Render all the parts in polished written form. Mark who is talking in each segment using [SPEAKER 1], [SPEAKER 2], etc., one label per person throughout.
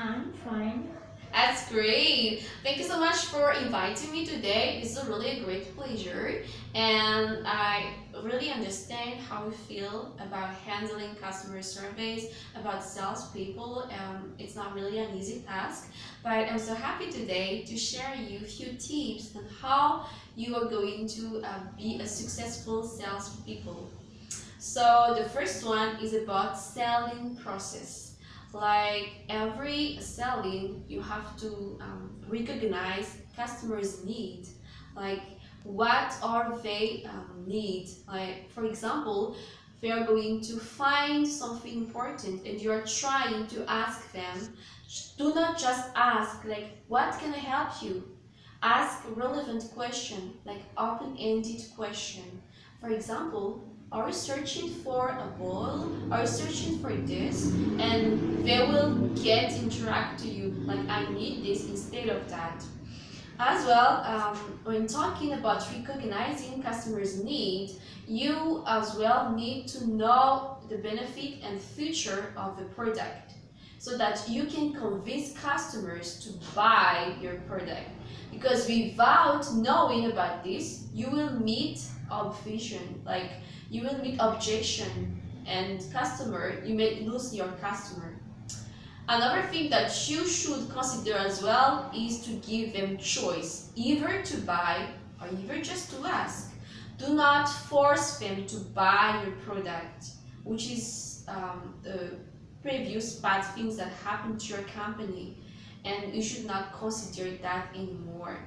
[SPEAKER 1] I'm fine.
[SPEAKER 2] That's great. Thank you so much for inviting me today. It's really a great pleasure, and I really understand how you feel about handling customer service, about salespeople. It's not really an easy task, but I'm so happy today to share you a few tips on how you are going to be a successful salespeople. So the first one is about selling process. Like every selling, you have to recognize customers' need. Like what are they need? Like for example, they are going to find something important and you are trying to ask them. Do not just ask like what can I help you? Ask relevant question, like open-ended question. For example, are you searching for a ball? Are you searching for this? And they will get interact to you like I need this instead of that. As well, when talking about recognizing customers' need, you as well need to know the benefit and future of the product so that you can convince customers to buy your product. Because without knowing about this, you will meet objection, like you will meet objection and customer, you may lose your customer. Another thing that you should consider as well is to give them choice, either to buy or either just to ask. Do not force them to buy your product, which is the previous bad things that happened to your company, and you should not consider that anymore.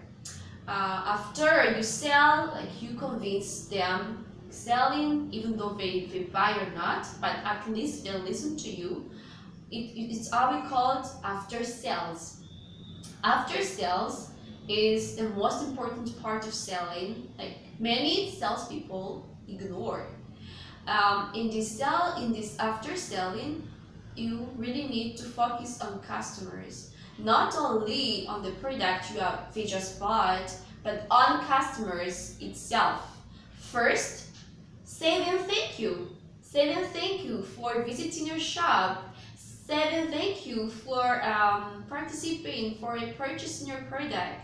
[SPEAKER 2] After you sell, like you convince them selling, even though they buy or not, but at least they'll listen to you. It's how we call it after sales. After sales is the most important part of selling. Like many salespeople ignore. In this after selling, you really need to focus on customers, not only on the product they just bought, but on customers itself. First, say them thank you. Say them thank you for visiting your shop. Say them thank you for participating for purchasing your product.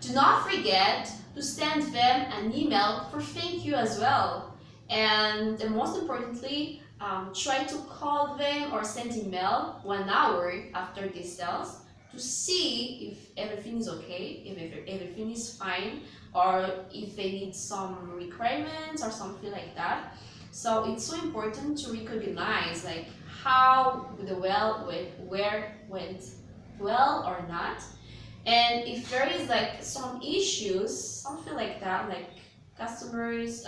[SPEAKER 2] Do not forget to send them an email for thank you as well. And most importantly, try to call them or send email 1 hour after the sales to see if everything is okay, if everything is fine, or if they need some requirements or something like that. So it's so important to recognize like how the where went well or not. And if there is like some issues, something like that, like customers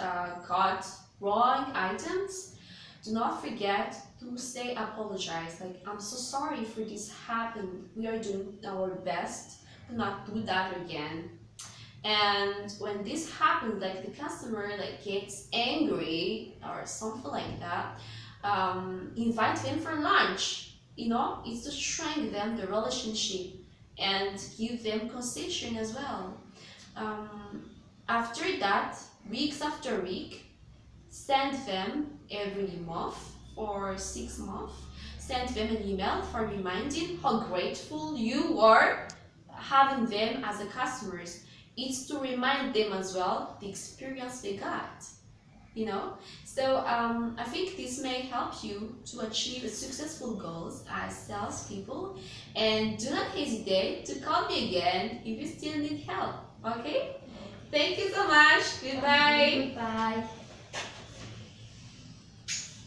[SPEAKER 2] got wrong items, do not forget to say apologize. Like I'm so sorry for this happened. We are doing our best to not do that again. And when this happens, like the customer like gets angry or something like that, invite them for lunch. You know, it's to strengthen them the relationship and give them concession as well. After that, weeks after week, send them every month or 6 months. Send them an email for reminding how grateful you are having them as a customers. It's to remind them as well the experience they got, you know. So I think this may help you to achieve successful goals as salespeople, and do not hesitate to call me again if you still need help. Okay, thank you so much. Goodbye.
[SPEAKER 1] Goodbye.